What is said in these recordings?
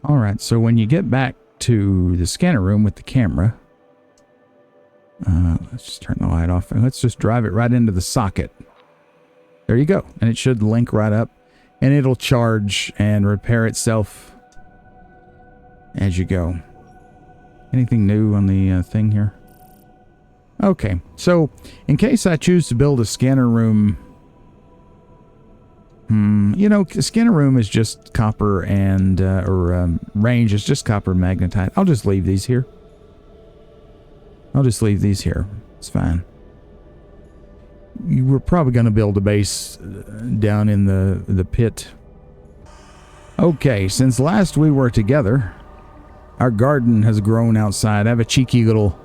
All right, so when you get back to the scanner room with the camera, let's just turn the light off and let's just drive it right into the socket. There you go. And it should link right up and it'll charge and repair itself as you go. Anything new on the thing here? Okay, so in case I choose to build a scanner room, you know, a scanner room is just copper and, range is just copper magnetite. I'll just leave these here. It's fine. You were probably going to build a base down in the pit. Okay, since last we were together, our garden has grown outside. I have a cheeky little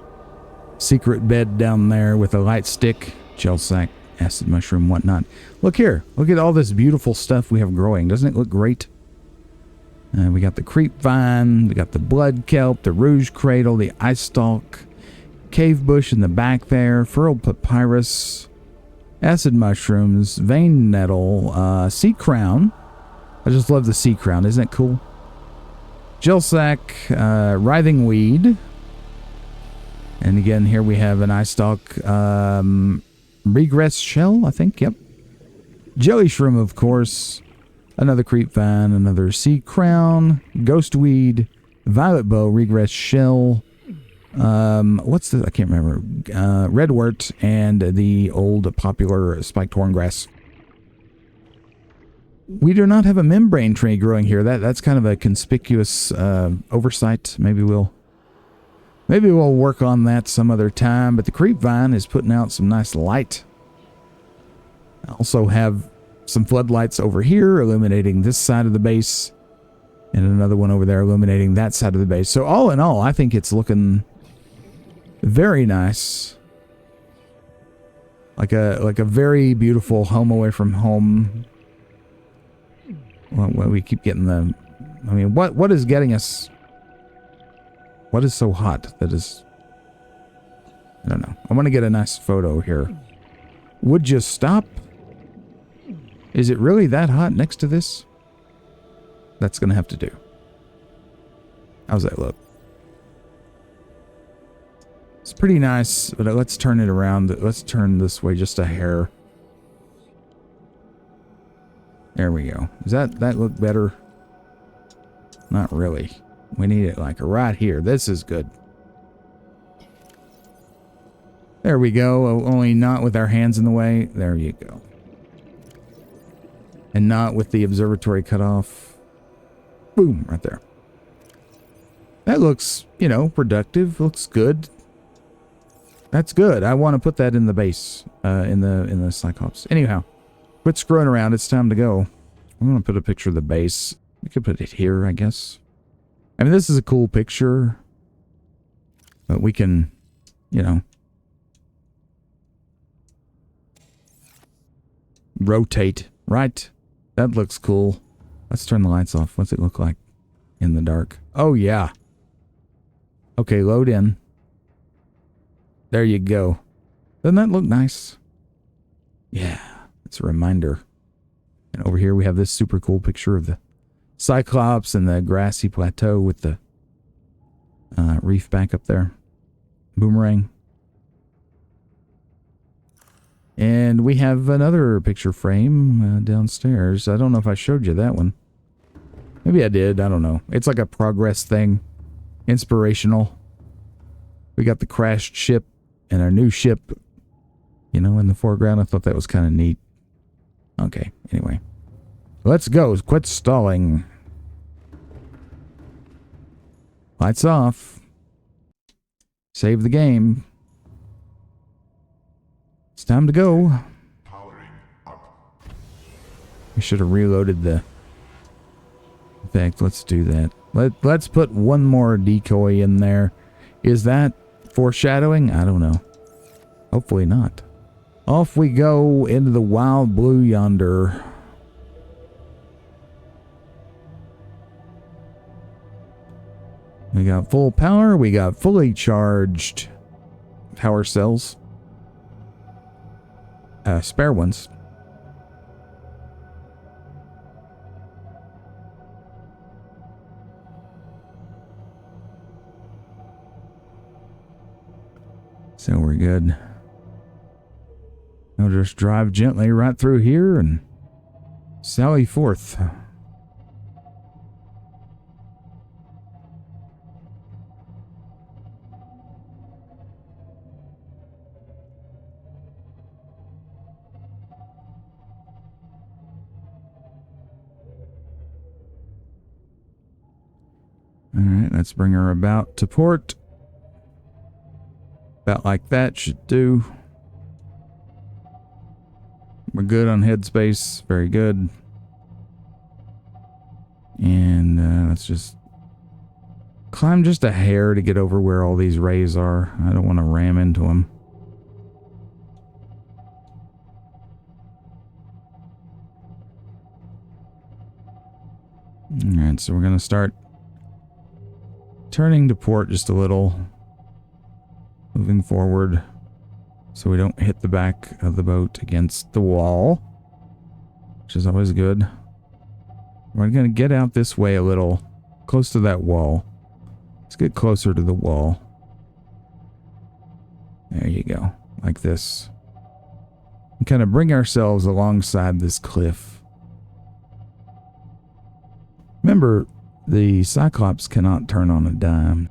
secret bed down there with a light stick, gel sack, acid mushroom, whatnot. Look here. Look at all this beautiful stuff we have growing. Doesn't it look great? We got the creep vine, we got the blood kelp, the rouge cradle, the ice stalk, cave bush in the back there, furled papyrus, acid mushrooms, vein nettle, sea crown. I just love the sea crown. Isn't it cool? Gel sack, writhing weed. And again, here we have an ice stalk, regress shell, I think. Yep. Jelly shroom, of course. Another creep vine, another sea crown, ghost weed, violet bow, regress shell. What's the, I can't remember, redwort, and the old popular spiked horngrass. We do not have a membrane tree growing here. That's kind of a conspicuous oversight. Maybe we'll work on that some other time. But the creep vine is putting out some nice light. I also have some floodlights over here illuminating this side of the base, and another one over there illuminating that side of the base. So all in all, I think it's looking very nice. Like a very beautiful home away from home. Well, we keep getting the, I mean, what is getting us? What is so hot that is, I don't know. I want to get a nice photo here. Would you stop? Is it really that hot next to this? That's going to have to do. How's that look? It's pretty nice, but let's turn it around. Let's turn this way just a hair. There we go. Does that look better? Not really. We need it like right here. This is good. There we go. Only not with our hands in the way. There you go. And not with the observatory cut off. Boom, right there. That looks, you know, productive. Looks good. That's good. I want to put that in the base, in the Cyclops. Anyhow, quit screwing around. It's time to go. I'm going to put a picture of the base. We could put it here, I guess. I mean, this is a cool picture. But we can, you know, rotate, right? That looks cool. Let's turn the lights off. What's it look like in the dark? Oh, yeah. Okay, load in. There you go. Doesn't that look nice? Yeah, it's a reminder. And over here we have this super cool picture of the Cyclops and the grassy plateau with the reef back up there. Boomerang. And we have another picture frame downstairs. I don't know if I showed you that one. Maybe I did. I don't know. It's like a progress thing. Inspirational. We got the crashed ship and our new ship, you know, in the foreground. I thought that was kind of neat. Okay, anyway. Let's go. Quit stalling. Lights off. Save the game. It's time to go. We should have reloaded the... In fact, let's do that. Let's put one more decoy in there. Is that foreshadowing? I don't know. Hopefully not. Off we go into the wild blue yonder. We got full power. We got fully charged power cells. Spare ones. So we're good. I'll just drive gently right through here and sally forth. Alright, let's bring her about to port. About like that should do. We're good on headspace. Very good. And let's just climb just a hair to get over where all these rays are. I don't want to ram into them. Alright, so we're going to start turning to port just a little. Moving forward so we don't hit the back of the boat against the wall, which is always good. We're going to get out this way a little, close to that wall. Let's get closer to the wall. There you go, like this. And kind of bring ourselves alongside this cliff. Remember, the Cyclops cannot turn on a dime.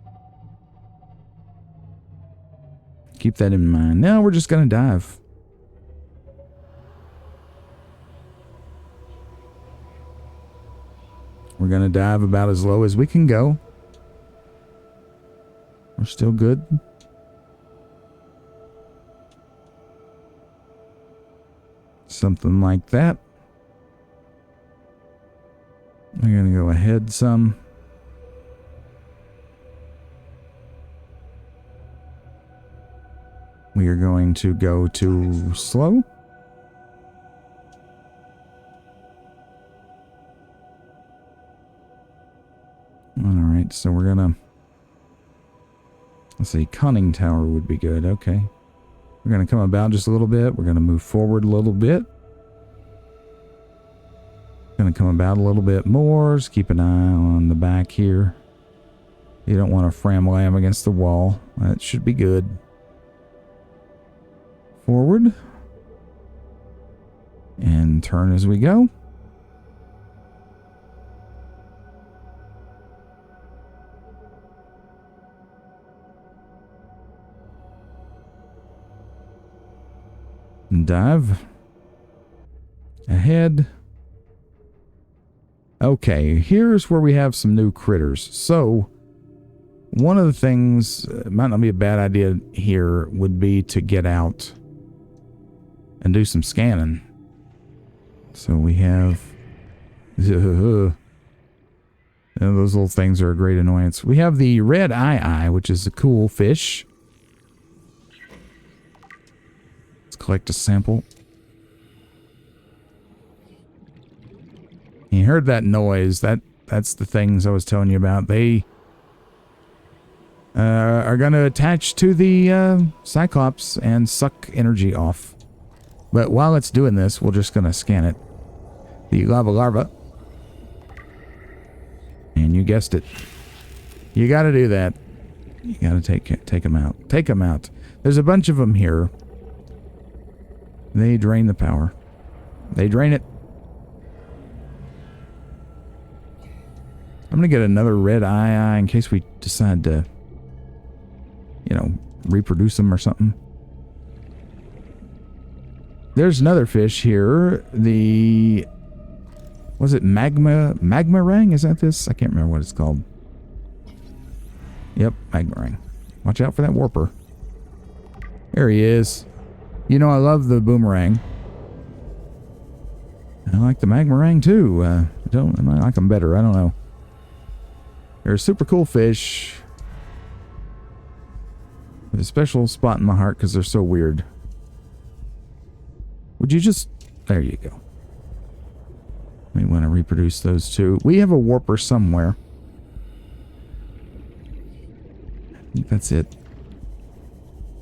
Keep that in mind. Now we're just going to dive. We're going to dive about as low as we can go. We're still good. Something like that. We're going to go ahead some. We are going to go to slow. Alright, so we're gonna... Let's see, conning tower would be good. Okay. We're gonna come about just a little bit. We're gonna move forward a little bit. Gonna come about a little bit more. Just keep an eye on the back here. You don't want to fram-lam against the wall. That should be good. Forward. And turn as we go. And dive. Ahead. Okay, here's where we have some new critters. So, one of the things, might not be a bad idea here, would be to get out and do some scanning. So we have... those little things are a great annoyance. We have the red eye, which is a cool fish. Let's collect a sample. You heard that noise. That's the things I was telling you about. They are going to attach to the Cyclops and suck energy off. But while it's doing this, we're just going to scan it. The lava larva. And you guessed it. You got to do that. You got to take them out. Take them out. There's a bunch of them here. They drain the power. They drain it. I'm going to get another red eye in case we decide to, you know, reproduce them or something. There's another fish here. The... Was it magma rang? Is that this? I can't remember what it's called. Yep, magma rang. Watch out for that warper. There he is. You know, I love the boomerang. I like the magma rang too. I like them better. I don't know. They're a super cool fish. With a special spot in my heart because they're so weird. Would you just... There you go. We want to reproduce those two. We have a warper somewhere. I think that's it.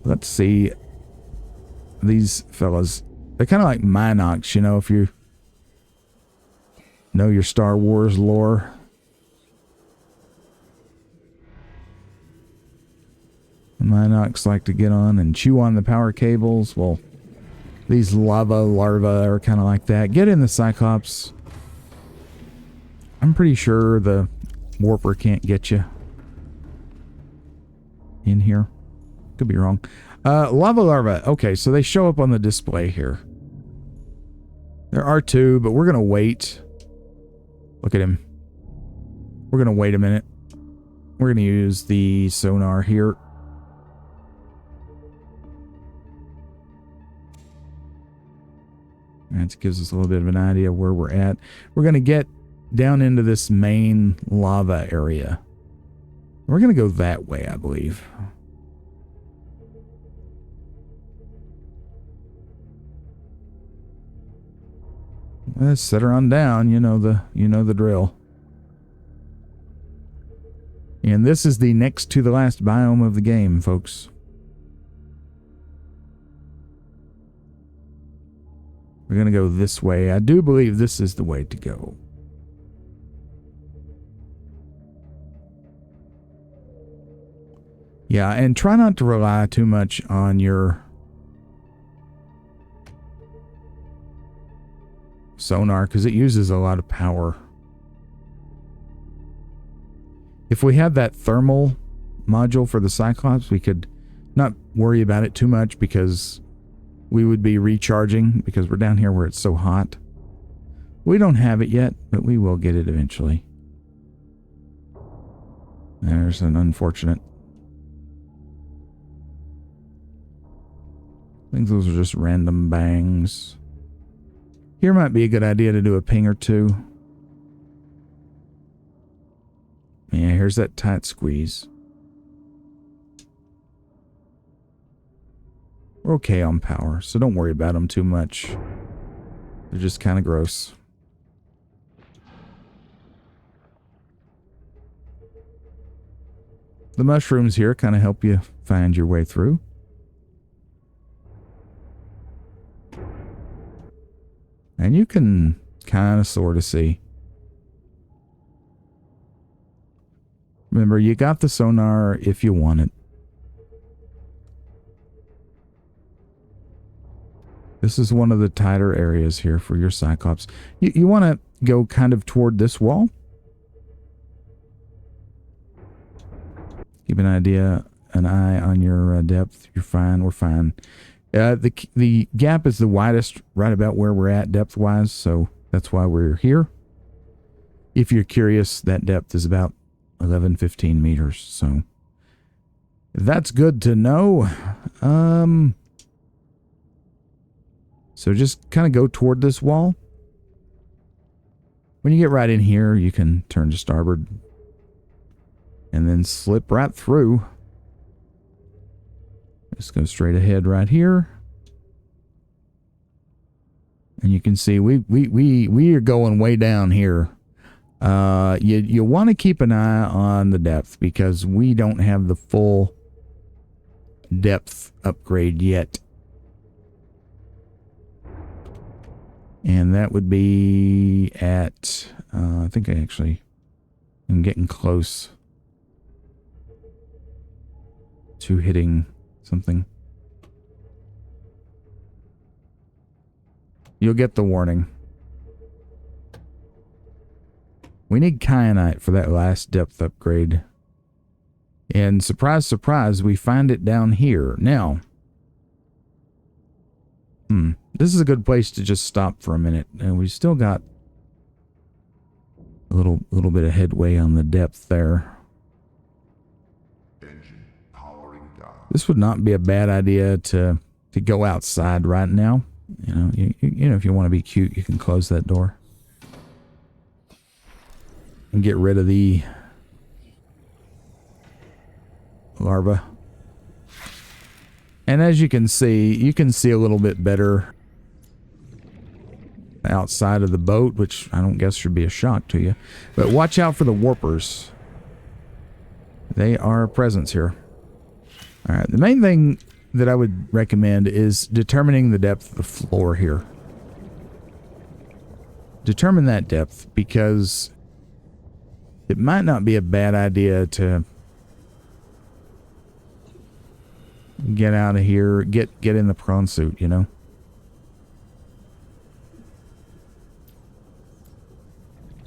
Let's see. These fellas. They're kind of like Minox, you know, if you know your Star Wars lore. Minox like to get on and chew on the power cables. Well, these lava larvae are kind of like that. Get in the Cyclops. I'm pretty sure the warper can't get you in here. Could be wrong. Lava larvae. Okay, so they show up on the display here. There are two, but we're going to wait. Look at him. We're going to wait a minute. We're going to use the sonar here. That gives us a little bit of an idea where we're at. We're going to get down into this main lava area. We're going to go that way, I believe. Let's set her on down. You know the drill. And this is the next to the last biome of the game, folks. We're going to go this way. I do believe this is the way to go. Yeah, and try not to rely too much on your sonar because it uses a lot of power. If we had that thermal module for the Cyclops, we could not worry about it too much because we would be recharging because we're down here where it's so hot. We don't have it yet, but we will get it eventually. There's an unfortunate. I think those are just random bangs. Here might be a good idea to do a ping or two. Yeah, here's that tight squeeze. We're okay on power, so don't worry about them too much. They're just kind of gross. The mushrooms here kind of help you find your way through. And you can kind of sort of see. Remember, you got the sonar if you want it. This is one of the tighter areas here for your Cyclops. You want to go kind of toward this wall. Keep an eye on your depth. You're fine. We're fine. The gap is the widest right about where we're at depth-wise, so that's why we're here. If you're curious, that depth is about 11-15 meters, so that's good to know. So just kind of go toward this wall. When you get right in here, you can turn to starboard and then slip right through. Just go straight ahead right here. And you can see we are going way down here. You want to keep an eye on the depth because we don't have the full depth upgrade yet. And that would be at, I think I actually am getting close to hitting something. You'll get the warning. We need kyanite for that last depth upgrade. And surprise, surprise, we find it down here. Now, this is a good place to just stop for a minute. And we still got a little bit of headway on the depth there. This would not be a bad idea to go outside right now. You know, if you want to be cute, you can close that door and get rid of the larva. And as you can see a little bit better outside of the boat, which I don't guess should be a shock to you. But watch out for the warpers. They are a presence here. All right, the main thing that I would recommend is determining the depth of the floor here. Determine that depth because it might not be a bad idea to Get out of here. Get in the prawn suit, you know?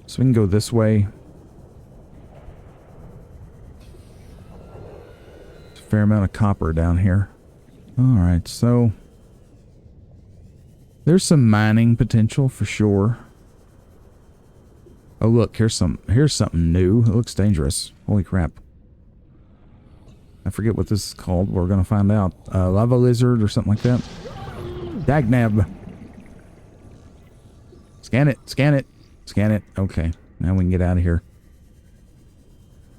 So we can go this way. There's a fair amount of copper down here. Alright, so there's some mining potential for sure. Oh look, here's something new. It looks dangerous. Holy crap. I forget what this is called. We're gonna find out. Lava lizard or something like that. Dagnab. Scan it, scan it, scan it. Okay, now we can get out of here.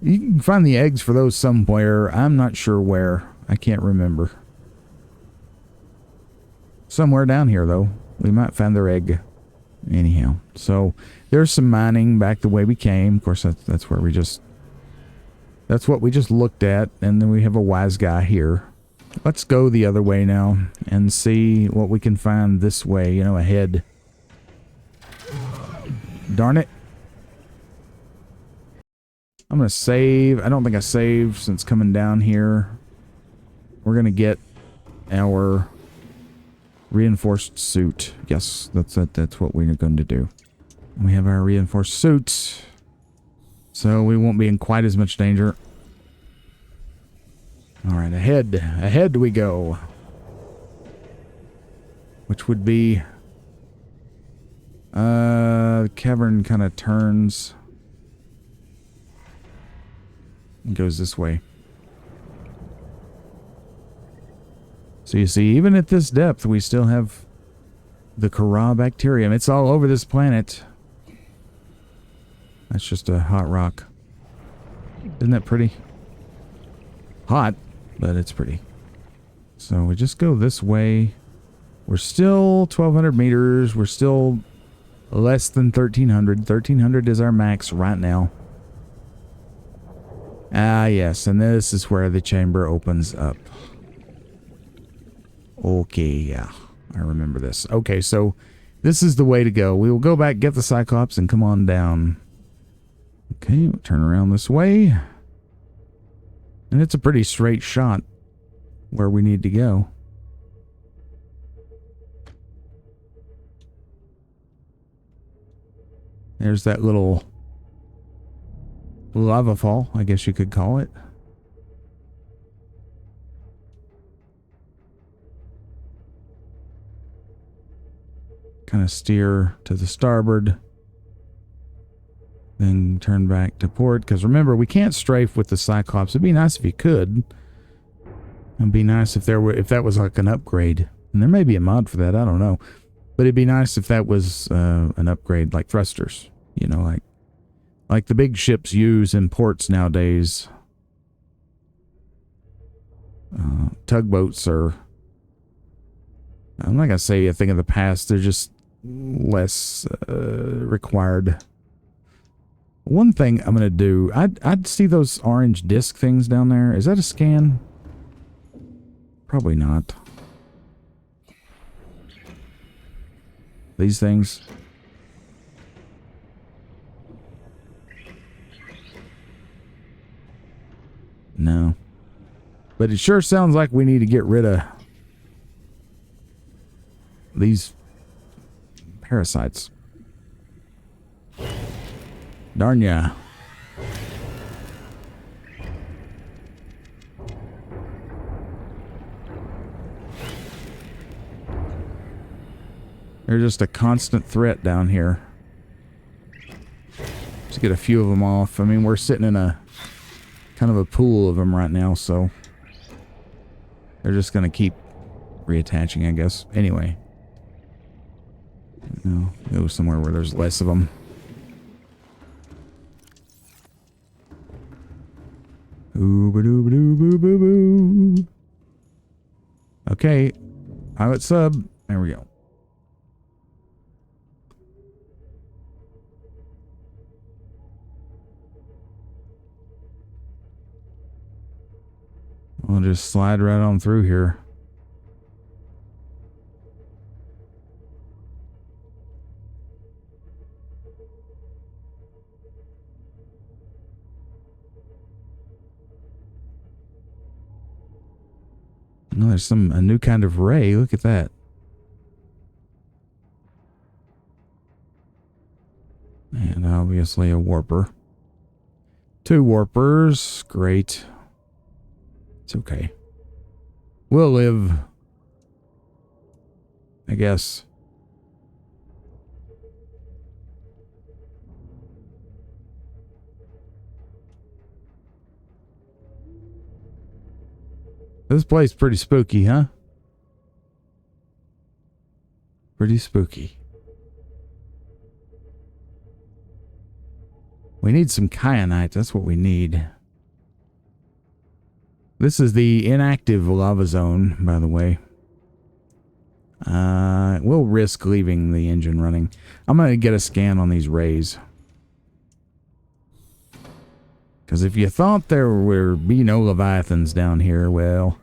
You can find the eggs for those somewhere. I'm not sure where. I can't remember. Somewhere down here, though. We might find their egg. Anyhow, so there's some mining back the way we came. Of course, that's where we just... That's what we just looked at. And then we have a wise guy here. Let's go the other way now and see what we can find this way, you know, ahead. Darn it. I'm going to save. I don't think I saved since coming down here. We're going to get our reinforced suit. Yes, that's what we're going to do. We have our reinforced suits, so we won't be in quite as much danger. All right, ahead we go. Which would be the cavern kind of turns and goes this way. So you see, even at this depth, we still have the Corabacterium. It's all over this planet. That's just a hot rock. Isn't that pretty? Hot, but it's pretty. So we just go this way. We're still 1,200 meters. We're still less than 1,300. 1,300 is our max right now. Ah, yes, and this is where the chamber opens up. Okay, yeah, I remember this. Okay, so this is the way to go. We will go back, get the Cyclops, and come on down. Okay, we'll turn around this way. And it's a pretty straight shot where we need to go. There's that little lava fall, I guess you could call it. Kind of steer to the starboard. Then turn back to port. Because remember, we can't strafe with the Cyclops. It'd be nice if you could. It'd be nice if that was like an upgrade. And there may be a mod for that, I don't know. But it'd be nice if that was an upgrade, like thrusters. You know, like the big ships use in ports nowadays. Tugboats are... I'm not going to say a thing of the past. They're just less required. One thing I'm going to do... I'd see those orange disc things down there. Is that a scan? Probably not. These things. No. But it sure sounds like we need to get rid of these parasites. Darn ya. They're just a constant threat down here. Just get a few of them off. I mean, we're sitting in a kind of a pool of them right now, so they're just going to keep reattaching, I guess. Anyway. Go somewhere where there's less of them. Ooh-ba-doo-ba-doo-boo-boo-boo. Okay. Pilot sub. There we go. We'll just slide right on through here. No, there's a new kind of ray. Look at that. And obviously a warper. 2 warpers. Great. It's okay. We'll live, I guess. This place is pretty spooky, huh? Pretty spooky. We need some kyanite. That's what we need. This is the inactive lava zone, by the way. We'll risk leaving the engine running. I'm going to get a scan on these rays. Because if you thought there would be no leviathans down here, well...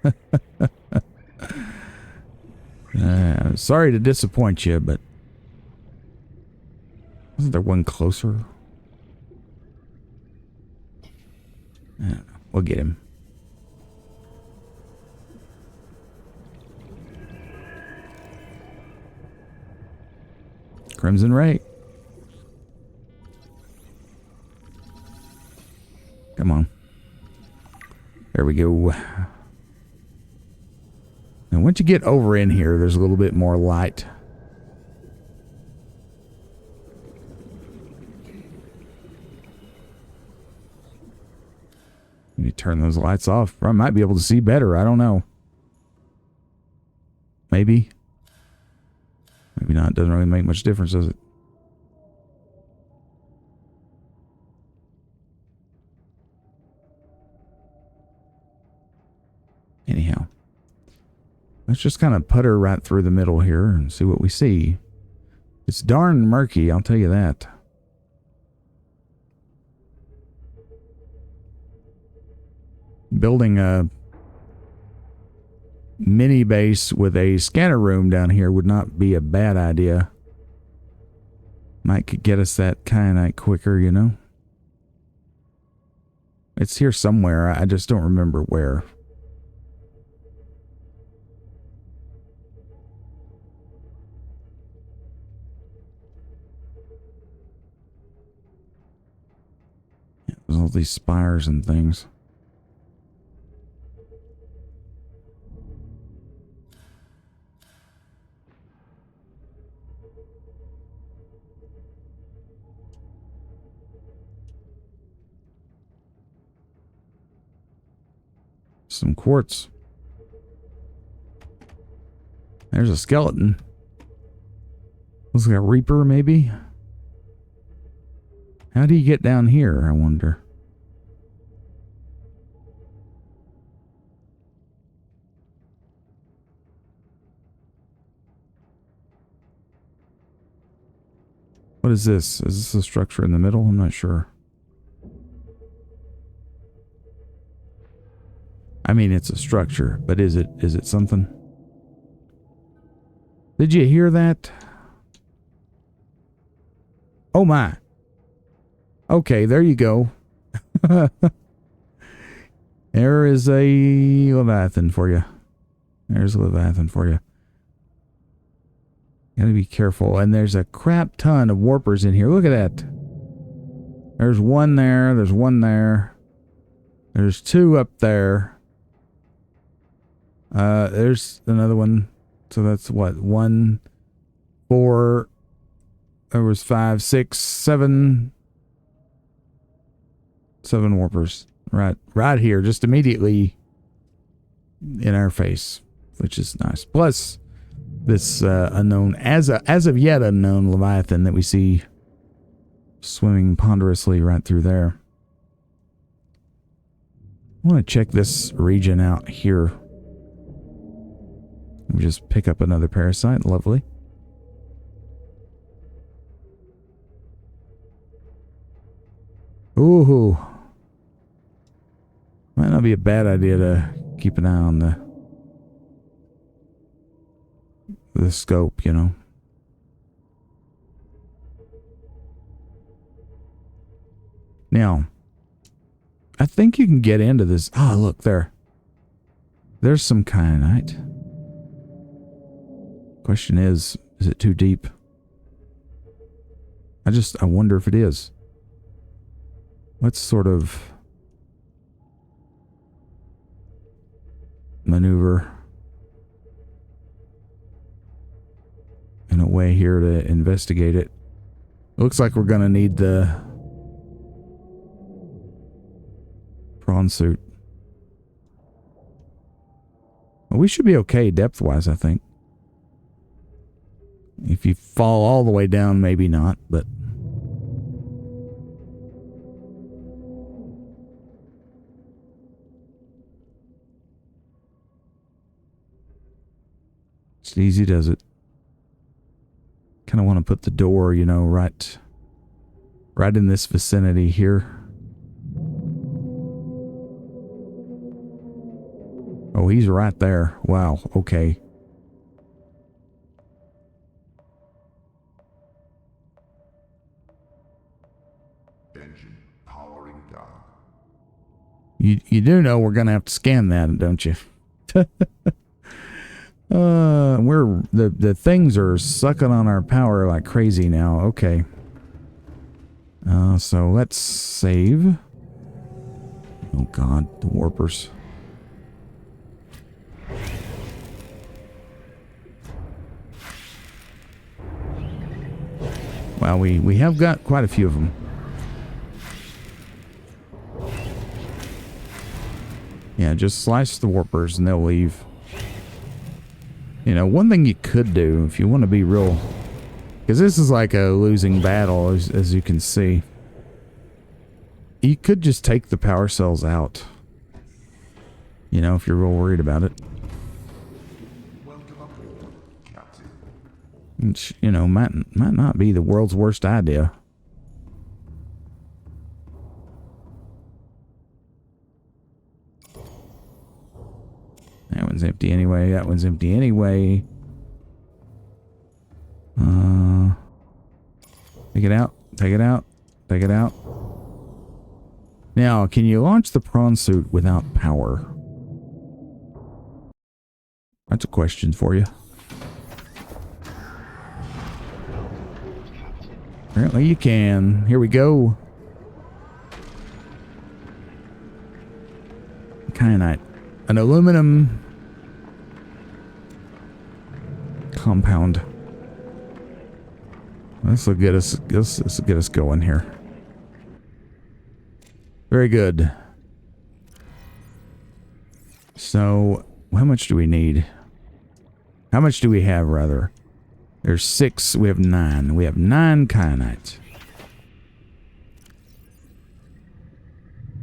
sorry to disappoint you, but... Wasn't there one closer? I don't know. We'll get him. Crimson Ray. Come on. There we go. And once you get over in here, there's a little bit more light. You turn those lights off. I might be able to see better. I don't know. Maybe. Maybe not. Doesn't really make much difference, does it? Anyhow. Let's just kind of putter right through the middle here and see what we see. It's darn murky, I'll tell you that. Building a mini base with a scanner room down here would not be a bad idea. Might get us that kyanite quicker, you know. It's here somewhere. I just don't remember where. Yeah, there's all these spires and things. Some quartz. There's a skeleton. Looks like a reaper, maybe? How do you get down here, I wonder? What is this? Is this a structure in the middle? I'm not sure. I mean, it's a structure, but is it something? Did you hear that? Oh my. Okay, there you go. There is a leviathan for you. There's a leviathan for you. Gotta be careful. And there's a crap ton of warpers in here. Look at that. There's one there. There's one there. There's 2 up there. There's another one. So that's what? 1, 4. There was 5, 6, 7. 7 warpers. Right here. Just immediately in our face. Which is nice. Plus, this unknown, as of yet unknown leviathan that we see swimming ponderously right through there. I want to check this region out here. We just pick up another parasite. Lovely. Ooh. Might not be a bad idea to keep an eye on the scope, you know. Now, I think you can get into this. Oh, look there. There's some kyanite. Question is it too deep? I wonder if it is. Let's sort of maneuver in a way here to investigate it. Looks like we're going to need the prawn suit. Well, we should be okay depth-wise, I think. If you fall all the way down, maybe not, but... it's easy, does it? Kind of want to put the door, you know, right in this vicinity here. Oh, he's right there. Wow, okay. Engine powering down. You do know we're gonna have to scan that, don't you? The things are sucking on our power like crazy now. Okay. So let's save. Oh God, the warpers. Wow, we have got quite a few of them. Yeah, just slice the warpers and they'll leave. You know, one thing you could do if you want to be real, because this is like a losing battle, as you can see. You could just take the power cells out. You know, if you're real worried about it. Welcome aboard, Captain. Which, you know, might not be the world's worst idea. That one's empty anyway. That one's empty anyway. Take it out. Take it out. Take it out. Now, can you launch the prawn suit without power? That's a question for you. Apparently you can. Here we go. Kyanite. An aluminum compound. This will get us going here. Very good. So, how much do we need? How much do we have, rather? There's 6. We have 9. We have 9 kyanite.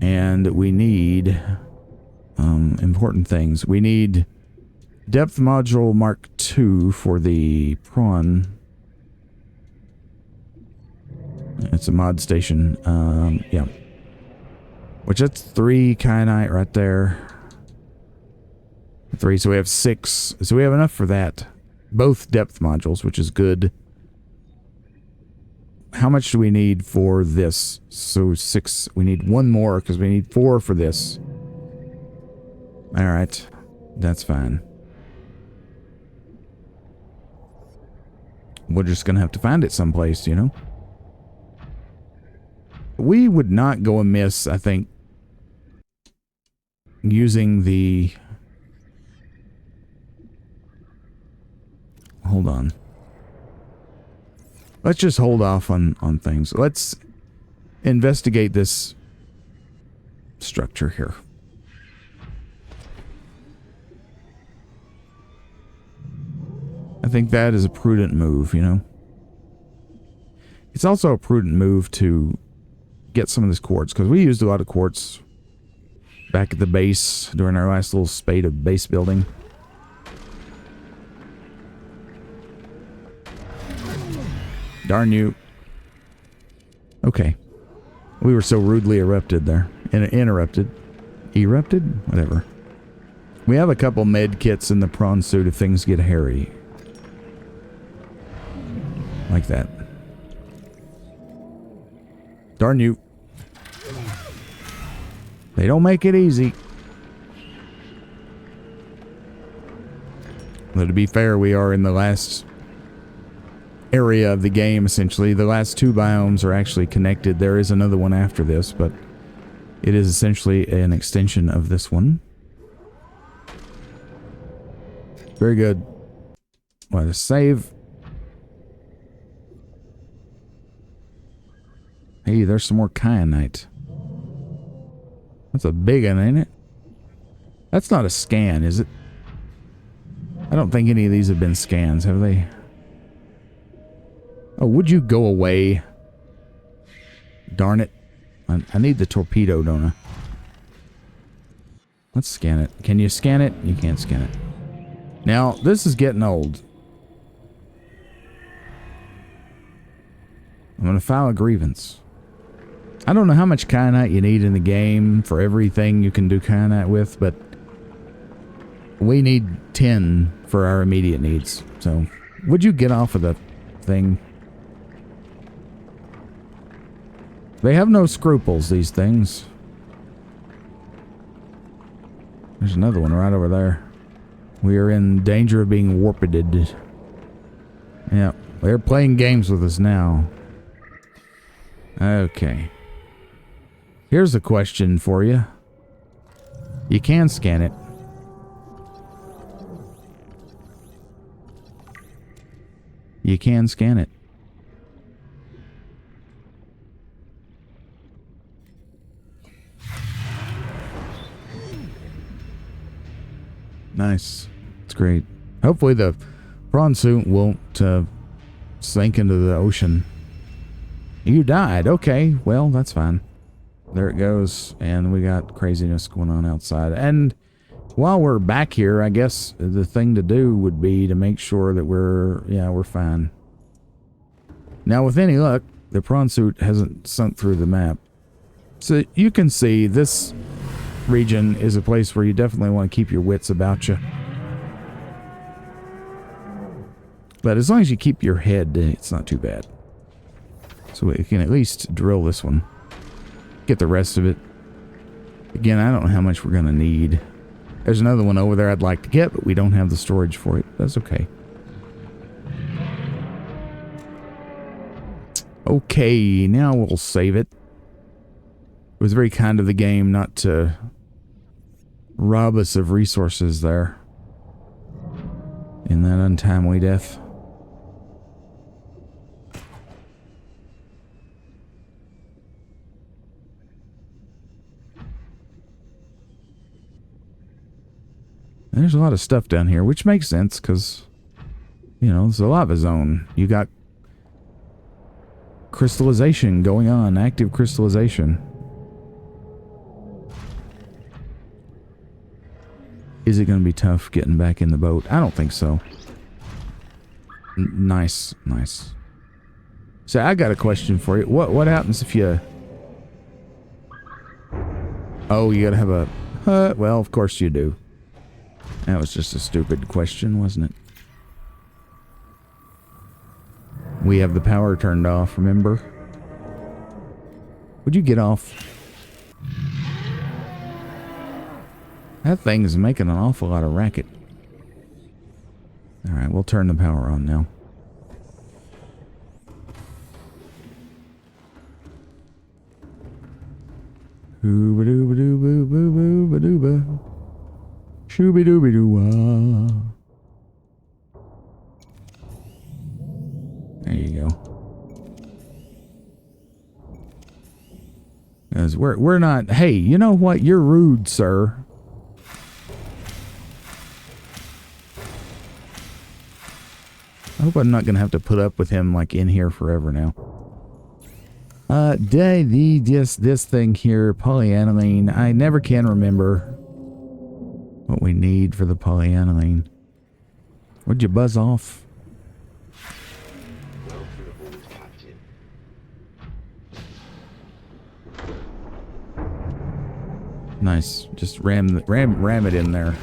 And we need important things. We need depth module Mark II for the prawn. It's a mod station. Yeah. Which that's 3 kyanite right there. 3, so we have 6. So we have enough for that. Both depth modules, which is good. How much do we need for this? So 6. We need 1 more because we need 4 for this. Alright. That's fine. We're just going to have to find it someplace, you know? We would not go amiss, I think, using the... Hold on. Let's just hold off on things. Let's investigate this structure here. I think that is a prudent move, you know? It's also a prudent move to get some of this quartz, because we used a lot of quartz back at the base during our last little spate of base building. Darn you. Okay. We were so rudely erupted there. Interrupted. Erupted? Whatever. We have a couple med kits in the prawn suit if things get hairy. Like that. Darn you. They don't make it easy. But to be fair, we are in the last area of the game, essentially. The last 2 biomes are actually connected. There is another one after this, but it is essentially an extension of this one. Very good. What a save. Hey, there's some more kyanite. That's a big one, ain't it? That's not a scan, is it? I don't think any of these have been scans, have they? Oh, would you go away? Darn it. I need the torpedo, don't I? Let's scan it. Can you scan it? You can't scan it. Now, this is getting old. I'm going to file a grievance. I don't know how much kyanite you need in the game for everything you can do kyanite with, but we need 10 for our immediate needs. So, would you get off of the thing? They have no scruples, these things. There's another one right over there. We are in danger of being warped. Yeah, they're playing games with us now. Okay. Here's a question for you. You can scan it. You can scan it. Nice. It's great. Hopefully the prawn suit won't sink into the ocean. You died. Okay, well, that's fine. There it goes. And we got craziness going on outside. And while we're back here, I guess the thing to do would be to make sure that we're fine. Now, with any luck, the prawn suit hasn't sunk through the map. So you can see this region is a place where you definitely want to keep your wits about you. But as long as you keep your head, it's not too bad. So we can at least drill this one. Get the rest of it. Again, I don't know how much we're going to need. There's another one over there I'd like to get, but we don't have the storage for it. That's okay. Okay, now we'll save it. It was very kind of the game not to rob us of resources there in that untimely death. There's a lot of stuff down here, which makes sense because, you know, it's a lava zone. You got crystallization going on, active crystallization. Is it going to be tough getting back in the boat? I don't think so. Nice, nice. So I got a question for you. What happens if you... Oh, you got to have a... well, of course you do. That was just a stupid question, wasn't it? We have the power turned off, remember? Would you get off? That thing is making an awful lot of racket. Alright, we'll turn the power on now. Hooba-dooba-dooba-boo-boo-ba-dooba. Shooby-dooby-doo-wah. There you go. Because we're not... Hey, you know what? You're rude, sir. I hope I'm not going to have to put up with him, like, in here forever now. This thing here, polyaniline. I never can remember what we need for the polyaniline. Would you buzz off? Nice. Just ram it in there.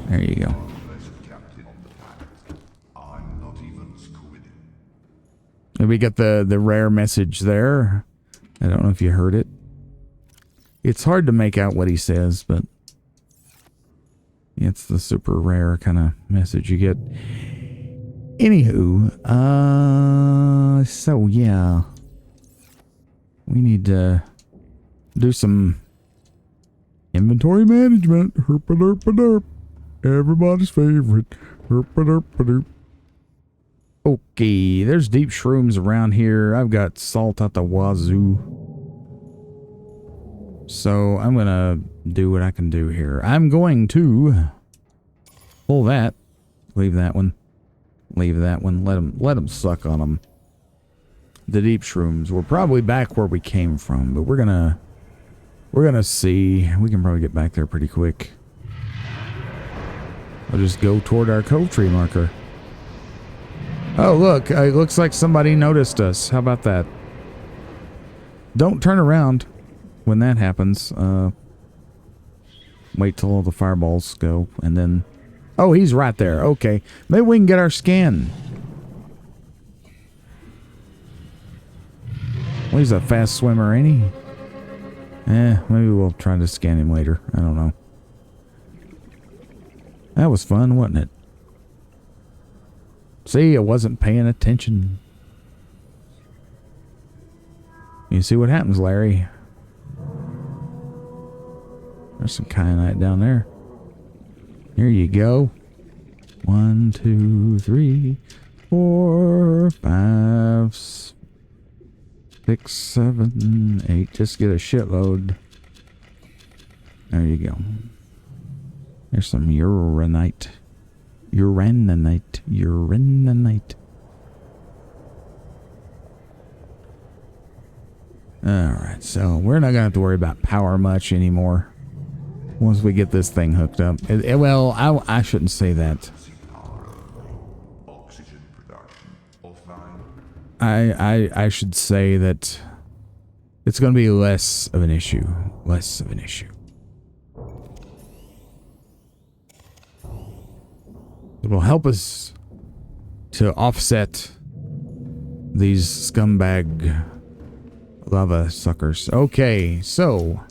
There you go. And we got the rare message there. I don't know if you heard it. It's hard to make out what he says, but It's the super rare kind of message you get. Anywho, so yeah. We need to do some inventory management. Herpa-derpa-derp. Everybody's favorite. Herpa-derpa-derp. Okay, there's deep shrooms around here. I've got salt out the wazoo. So I'm gonna do what I can do here. I'm going to pull that. Leave that one. Leave that one. Let them suck on them. The deep shrooms. We're probably back where we came from, but we're gonna see. We can probably get back there pretty quick. We'll just go toward our cove tree marker. Oh, look. It looks like somebody noticed us. How about that? Don't turn around when that happens. Wait till all the fireballs go, and then... Oh, he's right there. Okay. Maybe we can get our scan. Well, he's a fast swimmer, ain't he? Maybe we'll try to scan him later. I don't know. That was fun, wasn't it? See, I wasn't paying attention. You see what happens, Larry? There's some kyanite down there. Here you go. 1, 2, 3, 4, 5, 6, 7, 8. Just get a shitload. There you go. There's some uranite. Uraninite. Uraninite. Alright, so we're not going to have to worry about power much anymore. Once we get this thing hooked up. Well, I shouldn't say that. Oxygen production offline. I should say that it's going to be less of an issue. Less of an issue. It will help us to offset these scumbag lava suckers. Okay, so...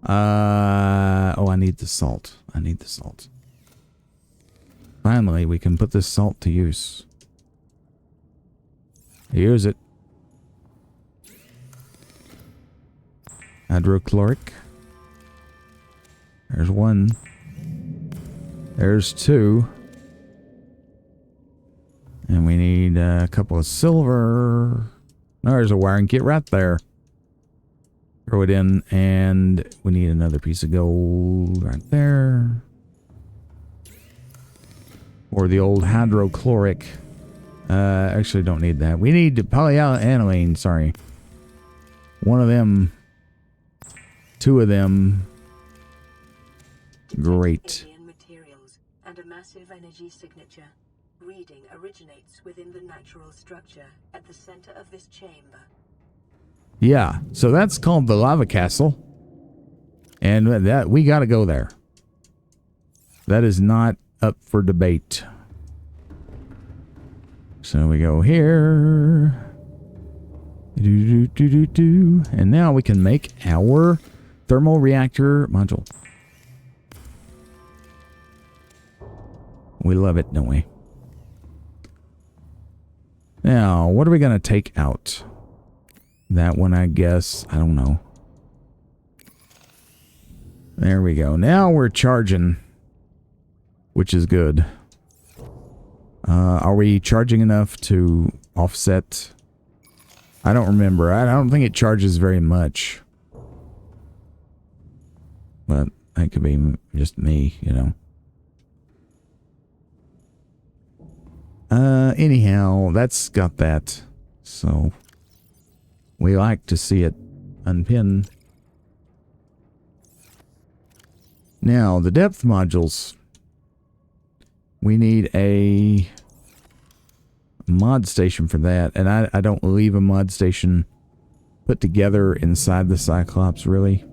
oh, I need the salt. I need the salt. Finally, we can put this salt to use. Use it. Hydrochloric. There's one. There's two. And we need a couple of silver. There's a wiring kit right there. Throw it in, and we need another piece of gold right there. Or the old hydrochloric. Actually don't need that. We need polyaniline, sorry. One of them. Two of them. Great. Materials and a massive energy signature. Reading originates within the natural structure at the center of this chamber. Yeah, so that's called the lava castle. And that we got to go there. That is not up for debate. So we go here. And now we can make our thermal reactor module. We love it, don't we? Now, what are we going to take out? That one, I guess. I don't know. There we go. Now we're charging, which is good. Are we charging enough to offset? I don't remember. I don't think it charges very much. But that could be just me, you know. Anyhow, that's got that. So we like to see it unpin. Now, the depth modules. We need a mod station for that. And I don't leave a mod station put together inside the Cyclops, really.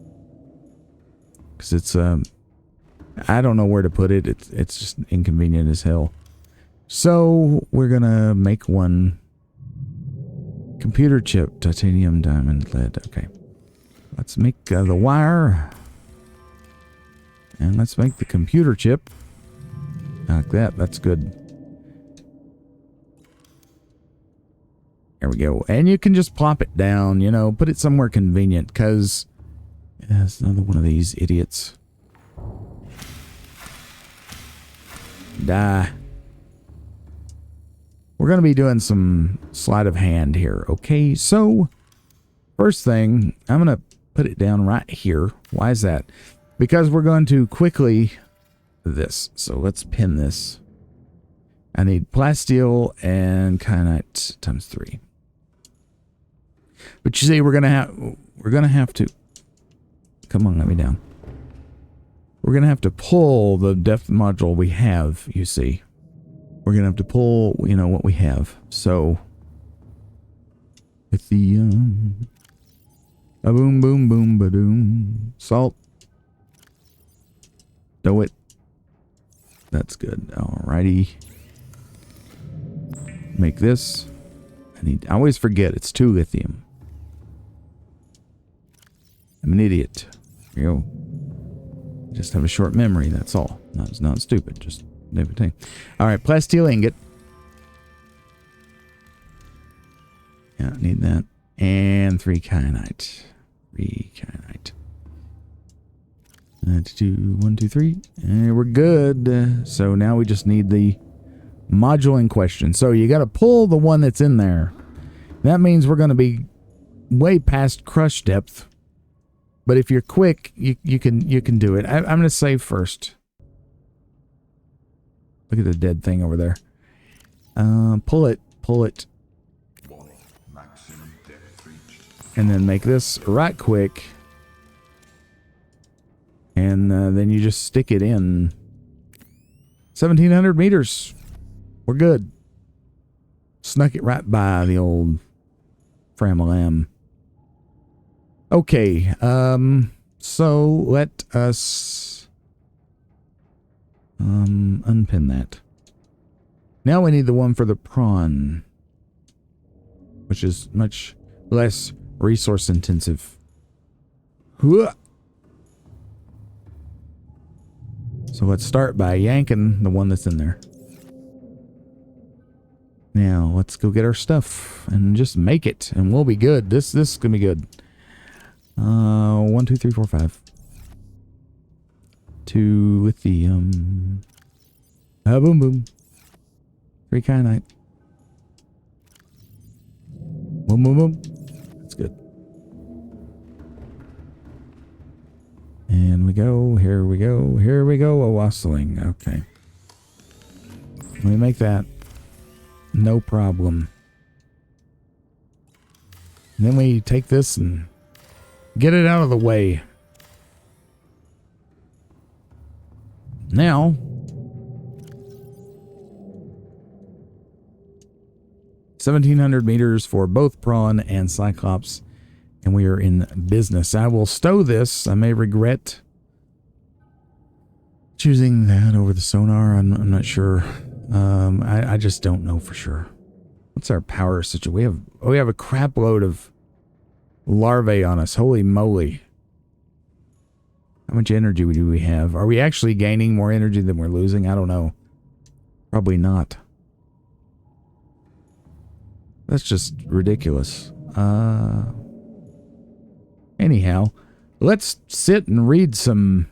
Because it's, I don't know where to put it. It's just inconvenient as hell. So, we're gonna make one. Computer chip, titanium, diamond, lead. Okay. Let's make the wire. And let's make the computer chip. Like that. That's good. There we go. And you can just plop it down, you know, put it somewhere convenient, because it's another one of these idiots. Die. We're going to be doing some sleight of hand here, okay? So, first thing, I'm going to put it down right here. Why is that? Because we're going to quickly this. So let's pin this. I need plasteel and kyanite times 3. But you see, we're gonna have to. Come on, let me down. We're gonna have to pull the depth module we have. You see, we're gonna have to pull, you know, what we have. So with the a boom boom boom ba doom salt. Do it. That's good. Alrighty. Make this. I always forget it's 2 lithium. I'm an idiot. Here you go. Just have a short memory, that's all. No, it's not stupid, just everything. Alright, plasteel ingot. Yeah, I need that. And 3 kyanite. 3 kyanite. 1, 2, 3. And we're good. So now we just need the module in question. So you got to pull the one that's in there. That means we're going to be way past crush depth. But if you're quick, you can do it. I'm going to save first. Look at the dead thing over there. Pull it. Maximum depth reached. And then make this right quick. And then you just stick it in. 1,700 meters. We're good. Snuck it right by the old Framalam. Okay, so let us unpin that. Now we need the one for the prawn, which is much less resource intensive. So let's start by yanking the one that's in there. Now let's go get our stuff and just make it, and we'll be good. This is gonna be good. 1, 2, 3, 4, 5. 2 lithium. Boom, boom. 3 kyanite. Boom, boom, boom. That's good. And we go. Here we go. Here we go. A wassailing. Okay. Let me make that. No problem. And then we take this and get it out of the way. Now, 1,700 meters for both prawn and cyclops, and we are in business. I will stow this. I may regret choosing that over the sonar. I'm not sure. I just don't know for sure. What's our power situation? We have a crap load of larvae on us. Holy moly. How much energy do we have? Are we actually gaining more energy than we're losing? I don't know. Probably not. That's just ridiculous. Anyhow, let's sit and read some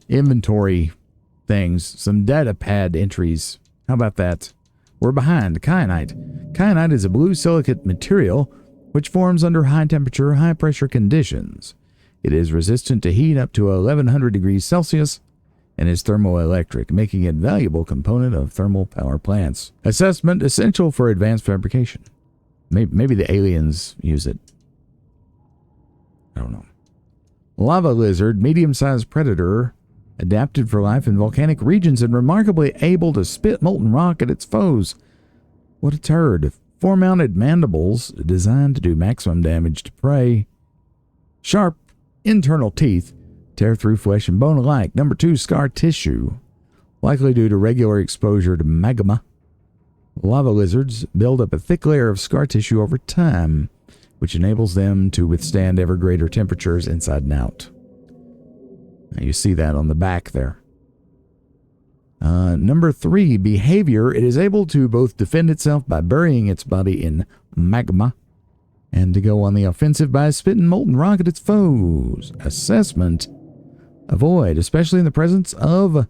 inventory things, some data pad entries. How about that? We're behind. Kyanite. Kyanite is a blue silicate material which forms under high temperature, high pressure conditions. It is resistant to heat up to 1100 degrees Celsius and is thermoelectric, making it a valuable component of thermal power plants. Assessment essential for advanced fabrication. Maybe the aliens use it. I don't know. Lava lizard, medium-sized predator, adapted for life in volcanic regions and remarkably able to spit molten rock at its foes. What a turd. 4-mounted mandibles designed to do maximum damage to prey. Sharp internal teeth tear through flesh and bone alike. Number 2, scar tissue, likely due to regular exposure to magma. Lava lizards build up a thick layer of scar tissue over time, which enables them to withstand ever greater temperatures inside and out. You see that on the back there. Number 3, behavior. It is able to both defend itself by burying its body in magma and to go on the offensive by spitting molten rock at its foes. Assessment. Avoid, especially in the presence of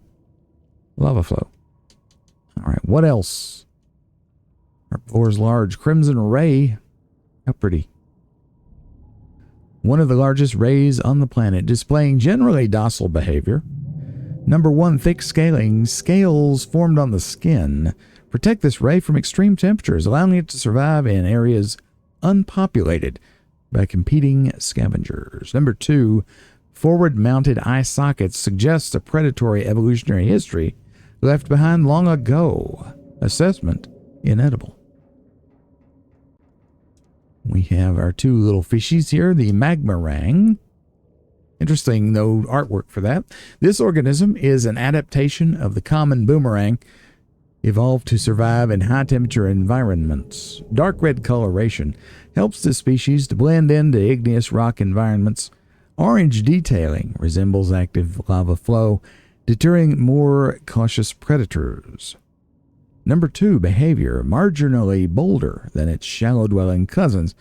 lava flow. All right, what else? Herbivores large. Crimson ray. How pretty. One of the largest rays on the planet, displaying generally docile behavior. Number 1, thick scaling. Scales formed on the skin protect this ray from extreme temperatures, allowing it to survive in areas unpopulated by competing scavengers. Number 2, forward-mounted eye sockets suggests a predatory evolutionary history left behind long ago. Assessment, inedible. We have our 2 little fishies here, the magmarang. Interesting, though, artwork for that. This organism is an adaptation of the common boomerang, evolved to survive in high-temperature environments. Dark red coloration helps the species to blend into igneous rock environments. Orange detailing resembles active lava flow, deterring more cautious predators. Number 2, behavior. Marginally bolder than its shallow-dwelling cousins,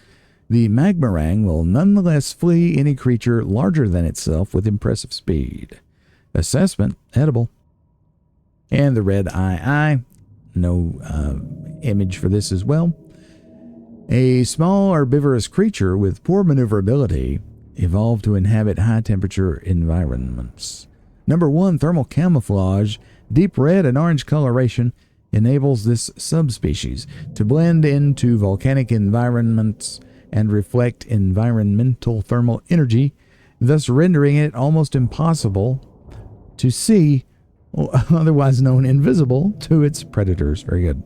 the magmarang will nonetheless flee any creature larger than itself with impressive speed. Assessment, edible. And the red eye. No image for this as well. A small herbivorous creature with poor maneuverability evolved to inhabit high-temperature environments. Number 1, thermal camouflage. Deep red and orange coloration enables this subspecies to blend into volcanic environments and reflect environmental thermal energy, thus rendering it almost impossible to see, otherwise known invisible, to its predators. Very good.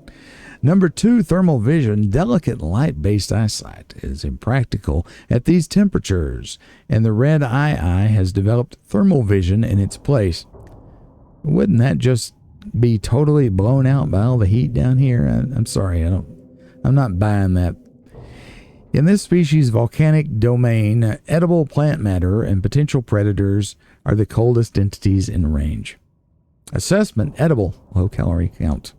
Number 2, thermal vision. Delicate light-based eyesight is impractical at these temperatures, and the red eye has developed thermal vision in its place. Wouldn't that just be totally blown out by all the heat down here? I'm sorry, I'm not buying that. In this species' volcanic domain, edible plant matter and potential predators are the coldest entities in range. Assessment, edible, low calorie count.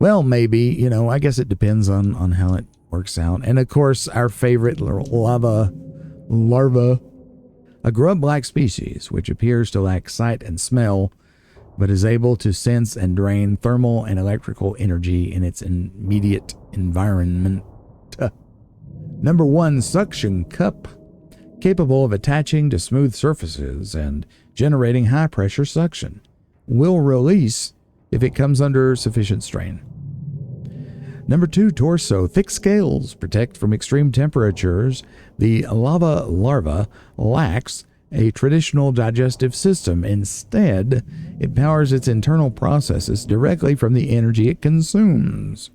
Well, maybe, I guess it depends on how it works out. And of course, our favorite lava larva, a grub-like species which appears to lack sight and smell, but is able to sense and drain thermal and electrical energy in its immediate environment. Number 1, suction cup, capable of attaching to smooth surfaces and generating high-pressure suction. Will release if it comes under sufficient strain. Number 2, torso. Thick scales protect from extreme temperatures. The lava larva lacks a traditional digestive system. Instead, it powers its internal processes directly from the energy it consumes.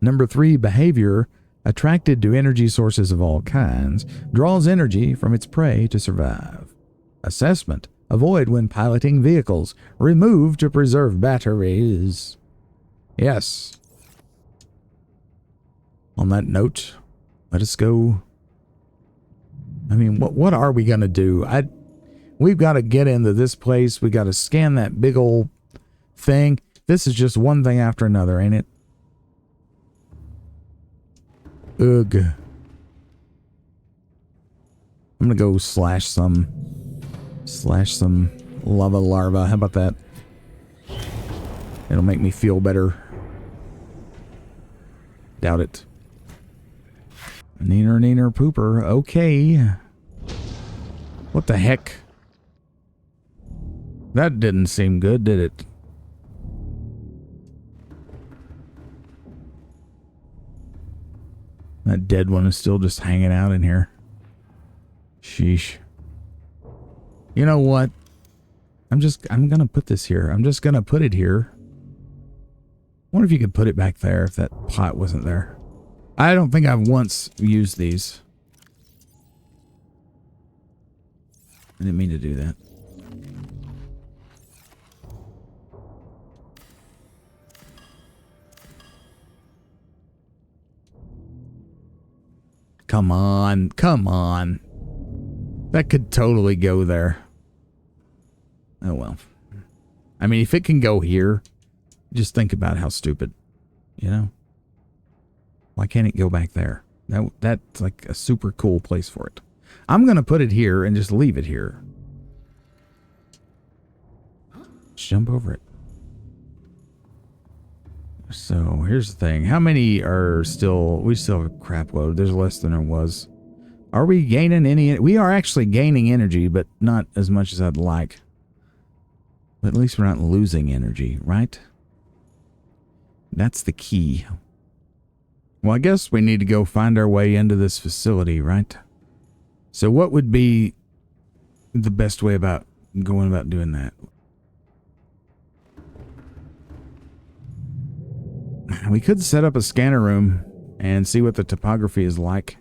Number 3, behavior. Attracted to energy sources of all kinds, draws energy from its prey to survive. Assessment. Avoid when piloting vehicles. Remove to preserve batteries. Yes. On that note, let us go. I mean, what are we going to do? We've got to get into this place. We got to scan that big old thing. This is just one thing after another, ain't it? Ugh. I'm gonna go slash some lava larva. How about that? It'll make me feel better. Doubt it. Neener pooper. Okay. What the heck? That didn't seem good, did it? That dead one is still just hanging out in here. Sheesh. You know what? I'm gonna put this here. I'm just gonna put it here. Wonder if you could put it back there if that pot wasn't there. I don't think I've once used these. I didn't mean to do that. Come on, come on. That could totally go there. Oh well. I mean, if it can go here, just think about how stupid, you know? Why can't it go back there? That's like a super cool place for it. I'm going to put it here and just leave it here. Just jump over it. So here's the thing. How many are still... We still have a crap load. There's less than there was. Are we gaining any... We are actually gaining energy, but not as much as I'd like. But at least we're not losing energy, right? That's the key. Well, I guess we need to go find our way into this facility, right? So what would be the best way about going about doing that? We could set up a scanner room and see what the topography is like.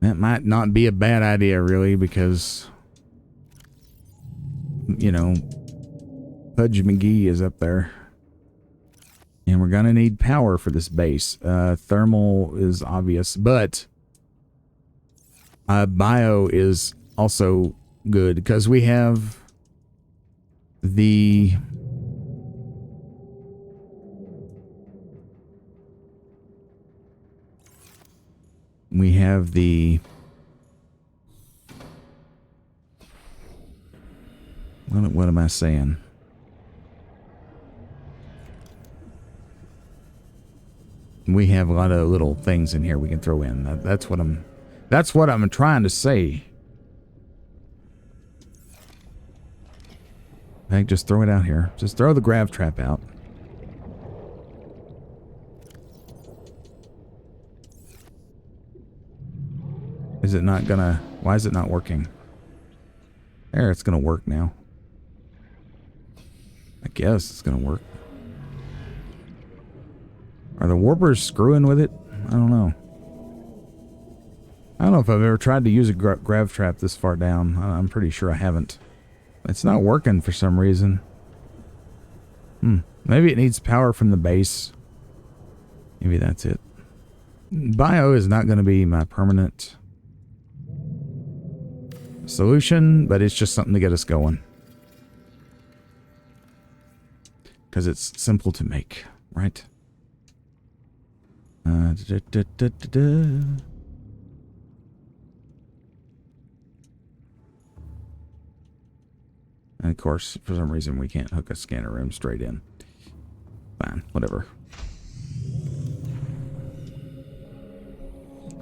That might not be a bad idea, really, because, you know, Pudge McGee is up there. And we're going to need power for this base. Thermal is obvious, but bio is also good because we have the... What am I saying? We have a lot of little things in here we can throw in. That's what I'm trying to say. I think just throw it out here. Just throw the grav trap out. Is it not gonna... Why is it not working? There, it's gonna work now. I guess it's gonna work. Are the warpers screwing with it? I don't know. I don't know if I've ever tried to use a grav trap this far down. I'm pretty sure I haven't. It's not working for some reason. Maybe it needs power from the base. Maybe that's it. Bio is not going to be my permanent solution, but it's just something to get us going. Because it's simple to make, right? And of course, for some reason, we can't hook a scanner room straight in. Fine, whatever.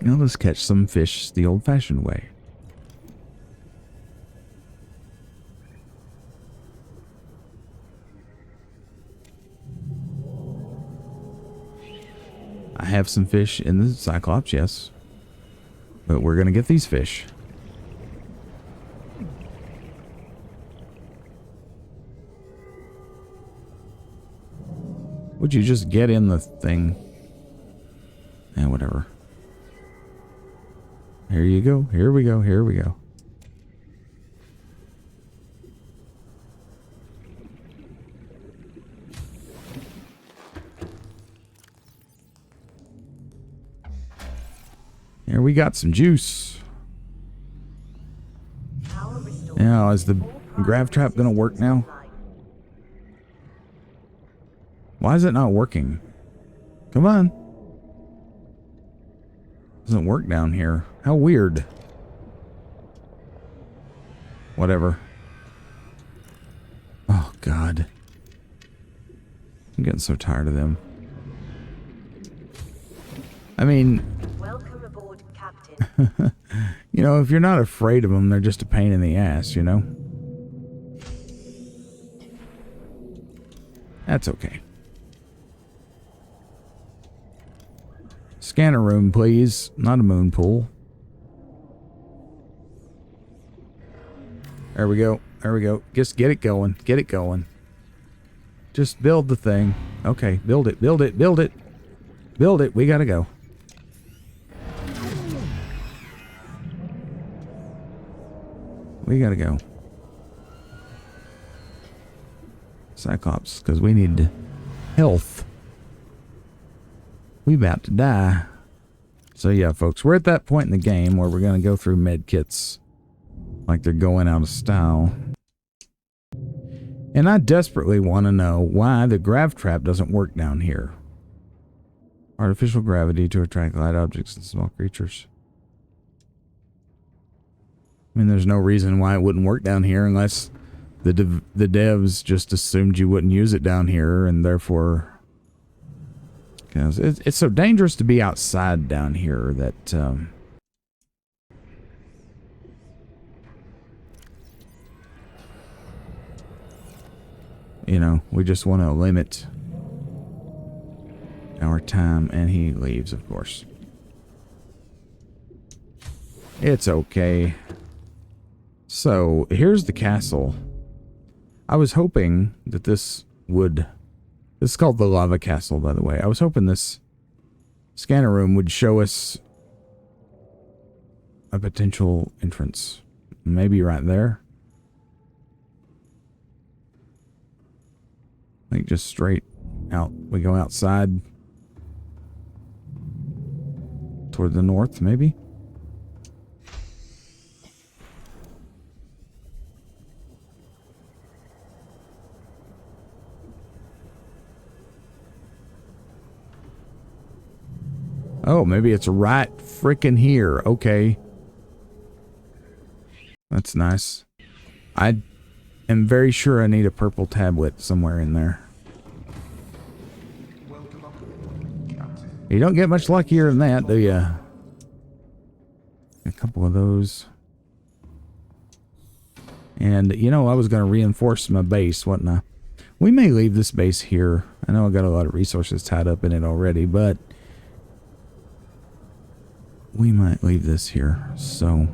Now let's catch some fish the old-fashioned way. I have some fish in the Cyclops, yes. But we're going to get these fish. Would you just get in the thing? Yeah, whatever. Here you go. Here we go. Here we go. Here we got some juice. Now, is the grav trap going to work now? Why is it not working? Come on. Doesn't work down here. How weird. Whatever. Oh, God. I'm getting so tired of them. I mean... Welcome aboard, Captain. You know, if you're not afraid of them, they're just a pain in the ass, you know? That's okay. Scanner room, please. Not a moon pool. There we go. There we go. Just get it going. Get it going. Just build the thing. Okay, build it. Build it. Build it. Build it. We gotta go. We gotta go. Cyclops, because we need health. We about to die. So yeah, folks, we're at that point in the game where we're going to go through med kits like they're going out of style. And I desperately want to know why the grav trap doesn't work down here. Artificial gravity to attract light objects and small creatures. I mean, there's no reason why it wouldn't work down here unless the devs just assumed you wouldn't use it down here, and therefore, because it's so dangerous to be outside down here that you know, we just want to limit our time. And he leaves, of course. It's okay. So here's the castle. I was hoping that this is called the Lava Castle, by the way. I was hoping this scanner room would show us a potential entrance. Maybe right there. Like just straight out. We go outside toward the north, maybe. Oh, maybe it's right frickin' here. Okay. That's nice. I am very sure I need a purple tablet somewhere in there. Welcome aboard, Captain. You don't get much luckier than that, do you? A couple of those. And, you know, I was going to reinforce my base, wasn't I? We may leave this base here. I know I got a lot of resources tied up in it already, but we might leave this here. So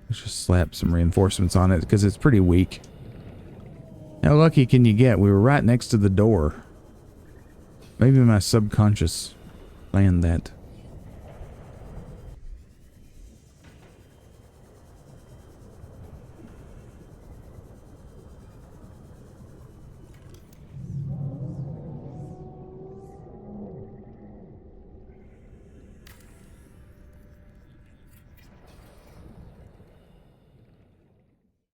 let's just slap some reinforcements on it because it's pretty weak. How lucky can you get? We were right next to the door. Maybe my subconscious planned that.